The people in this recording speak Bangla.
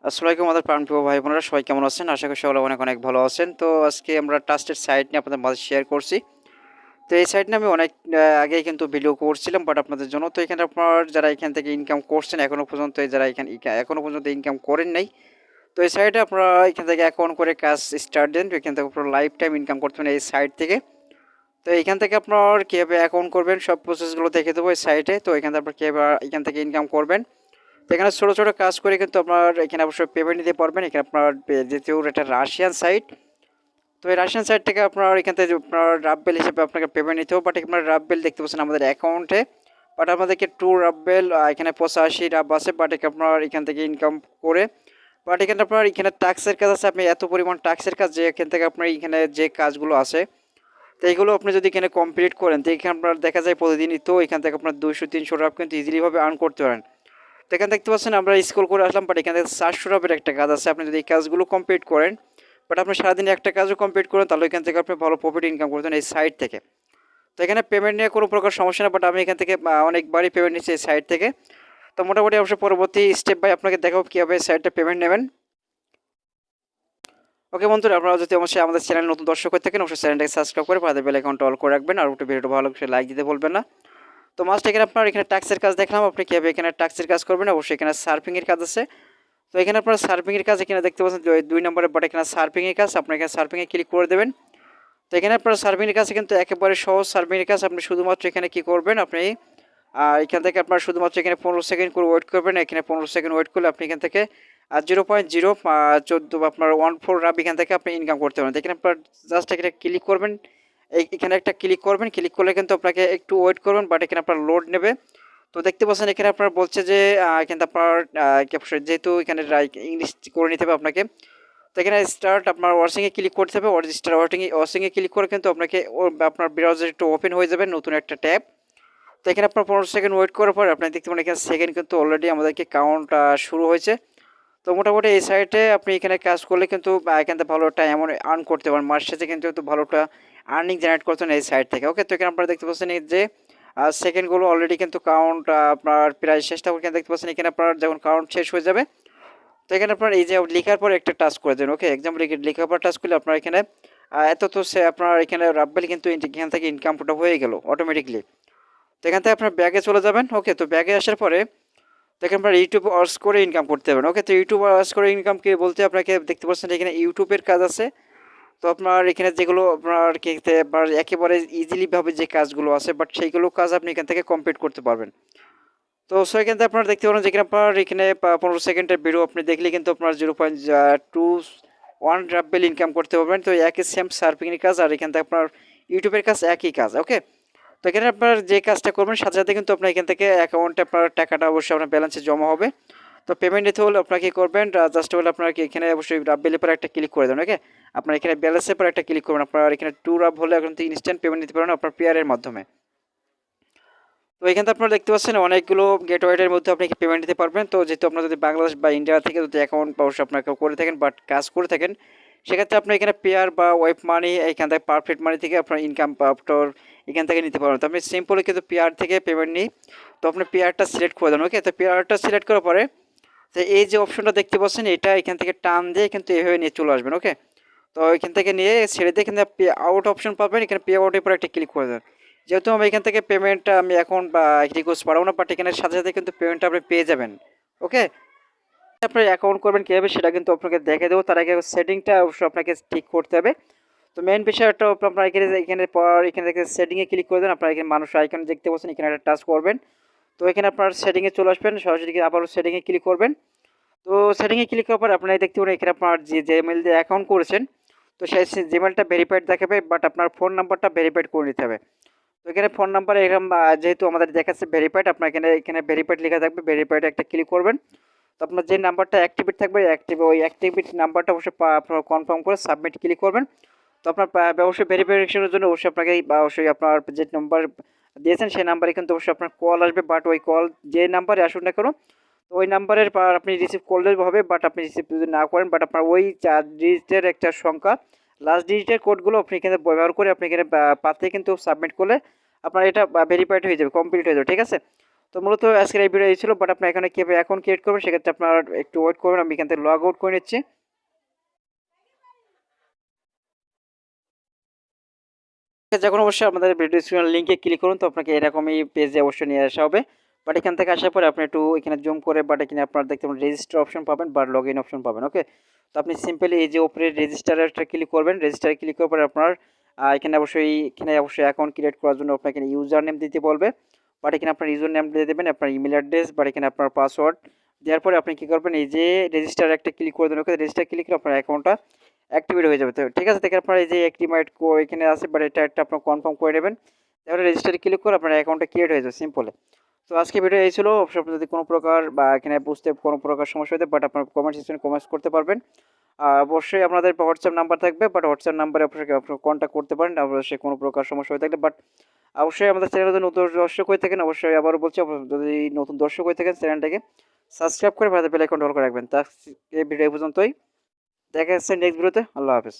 আসসালামু আলাইকুম আমাদের প্রাণপ্রিয় ভাই বোনেরা সবাই কেমন আছেন? আশা করি সকলে অনেক অনেক ভালো আছেন। তো আজকে আমরা ট্রাস্টেড সাইট নিয়ে আপনাদের মাঝে শেয়ার করছি। তো এই সাইট নিয়ে আমি অনেক আগেই কিন্তু ভিডিও করছিলাম বাট আপনাদের জন্য। তো এখানে আপনার যারা এখান থেকে ইনকাম করছেন এখনো পর্যন্ত যারা এখনো পর্যন্ত ইনকাম করেন নাই। তো এই সাইটে আপনারা এখান থেকে অ্যাকাউন্ট করে কাজ স্টার্ট দেন। এখান থেকে আপনারা লাইফ টাইম ইনকাম করতে পারেন এই সাইট থেকে। তো এখান থেকে আপনার কীভাবে অ্যাকাউন্ট করবেন সব প্রসেসগুলো দেখে দেবো এই সাইটে। তো এখান থেকে আপনার কীভাবে এখান থেকে ইনকাম করবেন। তো এখানে ছোটো ছোটো কাজ করে কিন্তু আপনার এখানে অবশ্যই পেমেন্ট নিতে পারবেন। এখানে আপনার যেহেতু এটা রাশিয়ান সাইট, তো এই রাশিয়ান সাইট থেকে আপনার এখান থেকে আপনার রাফবেল হিসেবে আপনাকে পেমেন্ট নিতে হবে। বাট আপনার রাফবেল দেখতে পাচ্ছেন আমাদের অ্যাকাউন্টে, বাট আমাদেরকে টু রাফবেল এখানে 85 রাফ আছে। বাট আপনার এখান থেকে ইনকাম করে, বাট এখানে আপনার এখানে ট্যাক্সের কাজ আছে। আপনি এত পরিমাণ ট্যাক্সের কাজ যে এখান থেকে আপনার এখানে যে কাজগুলো আছে, তো এইগুলো আপনি যদি এখানে কমপ্লিট করেন তো এখানে আপনার দেখা যায় প্রতিদিনই তো এখান থেকে আপনার 200-300 রাফ কিন্তু ইজিলিভাবে আর্ন করতে পারেন। তো এখানে দেখতে পাচ্ছেন আমরা স্ক্রল করে আসলাম, বাট এখানে 400 রাফের একটা কাজ আছে। আপনি যদি এই কাজগুলো কমপ্লিট করেন, বাট আপনি সারাদিনে একটা কাজও কমপ্লিট করেন, তাহলে এখান থেকে আপনি ভালো প্রফিট ইনকাম করতেন এই সাইট থেকে। তো এখানে পেমেন্ট নিয়ে কোনো প্রকার সমস্যা না, বাট আমি এখান থেকে অনেকবারই পেমেন্ট নিচ্ছি এই সাইট থেকে। তো মোটামুটি অবশ্যই পরবর্তী স্টেপ বাই আপনাকে দেখাবো কীভাবে এই সাইটটা পেমেন্ট নেবেন। ওকে বন্ধুরা, আপনারা যদি অবশ্যই আমাদের চ্যানেল নতুন দর্শক হয়ে থাকেন অবশ্যই চ্যানেলটাকে সাবস্ক্রাইব করে পাশে বেল আইকনটা অল করে রাখবেন, আর একটা ভিডিওটা ভালো করে লাইক দিতে বলবেন না। তো মাস্ট এখানে আপনার এখানে ট্যাক্সের কাজ দেখলাম, আপনি কীভাবে এখানে ট্যাক্সের কাজ করবেন। অবশ্যই এখানে সার্ফিংয়ের কাজ আছে। তো এখানে আপনার সার্ফিংয়ের কাজ এখানে দেখতে পাচ্ছেন 2 নম্বরের বাট এখানে সার্ফিংয়ের কাজ, আপনার এখানে সার্ফিংয়ে ক্লিক করে দেবেন। তো এখানে আপনার সার্ফিংয়ের কাছে কিন্তু একেবারে সহজ সার্ফিংয়ের কাজ। আপনি শুধুমাত্র এখানে কি করবেন, আপনি এখান থেকে আপনার শুধুমাত্র এখানে 15 সেকেন্ড করে ওয়েট করবেন। এখানে 15 সেকেন্ড ওয়েট করলে আপনি এখান থেকে 0.014 আপনার 14 রাব এখান থেকে আপনি ইনকাম করতে পারেন। এখানে আপনার জাস্ট এখানে ক্লিক করবেন, এখানে একটা ক্লিক করবেন, ক্লিক করলে কিন্তু আপনাকে একটু ওয়েট করবেন, বাট এখানে আপনার লোড নেবে। তো দেখতে পাচ্ছেন এখানে আপনার বলছে যে এখানে আপনার যেহেতু এখানে ইংলিশ করে নিতে হবে আপনাকে। তো এখানে স্টার্ট আপনার ওয়াশিংয়ে ক্লিক করতে হবে। ওয়াশিংয়ে ক্লিক করে কিন্তু আপনাকে আপনার ব্রাউজার একটু ওপেন হয়ে যাবে, নতুন একটা ট্যাব। তো এখানে আপনার 15 সেকেন্ড ওয়েট করার পর আপনি দেখতে পারেন এখানে সেকেন্ড কিন্তু অলরেডি আমাদেরকে কাউন্ট শুরু হয়েছে। তো মোটামুটি এই সাইটে আপনি এখানে কাজ করলে কিন্তু এখান থেকে ভালো একটা অ্যামাউন্ট আর্ন করতে পারেন। মাস শেষে কিন্তু ভালো একটা আর্নিং জেনারেট করতেন এই সাইট থেকে। ওকে, তো এখানে আপনারা দেখতে পাচ্ছেন এই যে সেকেন্ডগুলো অলরেডি কিন্তু কাউন্ট আপনার প্রায় শেষটা এখানে দেখতে পাচ্ছেন। এখানে আপনার যখন কাউন্ট শেষ হয়ে যাবে, তো এখানে আপনার এই যে লেখার পর একটা টাচ করে দেন। ওকে, এক্সাম্পল লেখার পর টাচ করলে আপনার এখানে এত তো সে আপনার এখানে রাব্বেল কিন্তু এখান থেকে ইনকামটা হয়ে গেল অটোমেটিকলি। তো এখান থেকে আপনার ব্যাগে চলে যাবেন। ওকে, তো ব্যাগে আসার পরে দেখেন আপনার ইউটিউব আর্স করে ইনকাম করতে পারবেন। ওকে, তো ইউটিউব আর্স করে ইনকাম কি বলতে আপনাকে দেখতে পাচ্ছেন এখানে ইউটিউবের কাজ আছে। তো আপনার এখানে যেগুলো আপনার কি আপনার একেবারে ইজিলি ভাবে যে কাজগুলো আছে, বাট সেইগুলো কাজ আপনি এখান থেকে কমপ্লিট করতে পারবেন। তো সো এখান থেকে আপনারা দেখতে পারেন যেখানে আপনার এখানে 15 সেকেন্ডের ভিডিও আপনি দেখলে কিন্তু আপনার 0.21 রাব্বেল ইনকাম করতে পারবেন। তো একই সেম সার্ফিংয়ের কাজ, আর এখান থেকে আপনার ইউটিউবের কাজ একই কাজ। ওকে, তো এখানে আপনার যে কাজটা করবেন সাথে সাথে কিন্তু আপনার এখান থেকে অ্যাকাউন্টে আপনার টাকাটা অবশ্যই আপনার ব্যালেন্সে জমা হবে। তো পেমেন্ট নিতে হলে আপনার কী করবেন, জাস্ট হলে আপনার এখানে অবশ্যই রাব্বেলের পর একটা ক্লিক করে দেবেন। ওকে, আপনার এখানে ব্যালেন্সের পর একটা ক্লিক করবেন। আপনার এখানে 2 রাব হলে এখন ইনস্ট্যান্ট পেমেন্ট নিতে পারেন আপনার পেয়ারের মাধ্যমে। তো এখানে আপনারা দেখতে পাচ্ছেন অনেকগুলো গেটওয়ের মধ্যে আপনি পেমেন্ট দিতে পারবেন। তো যেহেতু আপনারা যদি বাংলাদেশ বা ইন্ডিয়া থেকে যদি অ্যাকাউন্ট অবশ্যই আপনাকে করে থাকেন বাট কাজ করে থাকেন, সেক্ষেত্রে আপনি এখানে পেয়ার বা ওয়েব মানি এখান থেকে পারফেক্ট মানি থেকে আপনার ইনকাম আপনার এখান থেকে নিতে পারবেন। তো আপনি সিম্পলি কিন্তু পেয়ার থেকে পেমেন্ট নিই। তো আপনি পেয়ারটা সিলেক্ট করে দেন। ওকে, তো পেয়ারটা সিলেক্ট করার পরে তো এই যে অপশনটা দেখতে পাচ্ছেন এটা এখান থেকে টান দিয়ে কিন্তু এভাবে নিয়ে চলে আসবেন। ওকে, তো এখান থেকে নিয়ে ছেড়ে দিয়ে এখানে পে আউট অপশন পাবেন। এখানে পে আউটের পর একটা ক্লিক করে দেন। যেহেতু আমি এখান থেকে পেমেন্টটা আমি এখন বা রিকোয়েস্ট পারবো না, বাট এখানে সাথে সাথে কিন্তু পেমেন্টটা আপনি পেয়ে যাবেন। ওকে, আপনার অ্যাকাউন্ট করবেন কীভাবে সেটা কিন্তু আপনাকে দেখে দেবো। তার আগে সেটিংটা অবশ্যই আপনাকে ঠিক করতে হবে। তো মেন বিষয়টা আপনার এখানে এখানে পর এখানে দেখে সেটিংয়ে ক্লিক করে দেন। আপনার এখানে মানুষ আইকন দেখতে পাচ্ছেন, এখানে একটা টাচ করবেন। তো এখানে আপনার সেটিংয়ে চলে আসবেন, সরাসরি আবারও সেটিংয়ে ক্লিক করবেন। তো সেটিংয়ে ক্লিক করার পর আপনারা দেখতে পারেন এখানে আপনার যে জিমেইল দিয়ে অ্যাকাউন্ট করেছেন, তো সেই জিমেইলটা ভেরিফাইড দেখাবে, বাট আপনার ফোন নাম্বারটা ভেরিফাইড করে নিতে হবে। তো এখানে ফোন নাম্বার এরকম যেহেতু আমাদের দেখাচ্ছে ভেরিফাইড, আপনার এখানে এখানে ভেরিফাইড লেখা থাকবে, ভেরিফাইড একটা ক্লিক করবেন। তো আপনার যে নাম্বারটা অ্যাক্টিভেট থাকবে ওই অ্যাক্টিভেট নাম্বারটা অবশ্যই আপনার কনফার্ম করে সাবমিট ক্লিক করবেন। তো আপনার অবশ্যই ভেরিফিকেশনের জন্য অবশ্যই আপনাকে অবশ্যই আপনার যে নাম্বার দিয়েছেন সেই নাম্বারে কিন্তু অবশ্যই আপনার কল আসবে, বাট ওই কল যে নাম্বারে আসুন না কেন, তো ওই নাম্বারের আপনি রিসিভ করলে হবে, বাট আপনি রিসিভ যদি না করেন, বাট আপনার ওই 4 ডিজিটের একটা সংখ্যা লাস্ট ডিজিটের কোডগুলো আপনি এখানে ব্যবহার করে আপনি এখানে পাতে কিন্তু সাবমিট করলে আপনার এটা ভেরিফাইড হয়ে যাবে, কমপ্লিট হয়ে যাবে। ঠিক আছে, তো তো মূলত আজকের এই ভিডিও এই ছিল, বাট আপনি এখানে কীভাবে অ্যাকাউন্ট ক্রিয়েট করবেন সেক্ষেত্রে আপনার একটু ওয়েট করবেন, আমি এখান থেকে লগ আউট করে নিচ্ছি। যখন অবশ্যই আমাদের ভিডিও ডেসক্রিপশন লিঙ্কে ক্লিক করুন, তো আপনাকে এরকমই পেজে অবশ্যই নিয়ে আসা হবে। বাট এখান থেকে আসার পরে আপনি একটু এখানে জুম করে, বাট এখানে আপনার দেখতে পাবেন রেজিস্টার অপশন পাবেন বা লগ ইন অপশন পাবেন। ওকে, তো আপনি সিম্পলি এই যে উপরে রেজিস্টারটা ক্লিক করবেন, রেজিস্টারে ক্লিক করার পরে আপনার এখানে অবশ্যই অ্যাকাউন্ট ক্রিয়েট করার জন্য আপনাকে এখানে ইউজার নেম দিতে বলবে। বাট এখানে আপনার ইউজার নেম দিয়ে দেবেন, আপনার ইমেল অ্যাড্রেস, বাট এখানে আপনার পাসওয়ার্ড দেওয়ার পরে আপনি কী করবেন, এই যে রেজিস্টার একটা ক্লিক করে দেবেন। ওকে, রেজিস্টার ক্লিক করে আপনার অ্যাকাউন্টটা অ্যাক্টিভেট হয়ে যাবে। তো ঠিক আছে, দেখেন আপনার এই যে অ্যাক্টিভেট এখানে আছে, বাট এটা একটা আপনার কনফার্ম করে নেবেন। তাহলে রেজিস্টারে ক্লিক করে আপনার অ্যাকাউন্টটা ক্রিয়েট হয়ে যাবে সিম্পলে। তো আজকে ভিডিও এই ছিল। অবশ্যই আপনার যদি কোনো প্রকার বা এখানে বুঝতে কোনো প্রকার সমস্যা হতে, বাট আপনার কমেন্ট সেকশনে কমেন্টস করতে পারবেন। আর অবশ্যই আপনাদের হোয়াটসঅ্যাপ নাম্বার থাকবে, বাট হোয়াটসঅ্যাপ নাম্বারে অবশ্যই আপনার কন্ট্যাক্ট করতে পারেন অবশ্যই কোনো প্রকার সমস্যা হয়ে থাকলে। বাট অবশ্যই আমাদের চ্যানেলে যদি নতুন দর্শক হয়ে থাকেন, অবশ্যই আবারও বলছি, যদি নতুন দর্শক হয়ে থাকেন চ্যানেলটাকে সাবস্ক্রাইব করে বেল আইকন অল করে রাখবেন। তা এই ভিডিও পর্যন্তই, দেখা যাচ্ছে নেক্সট ভিডিওতে। আল্লাহ হাফেজ।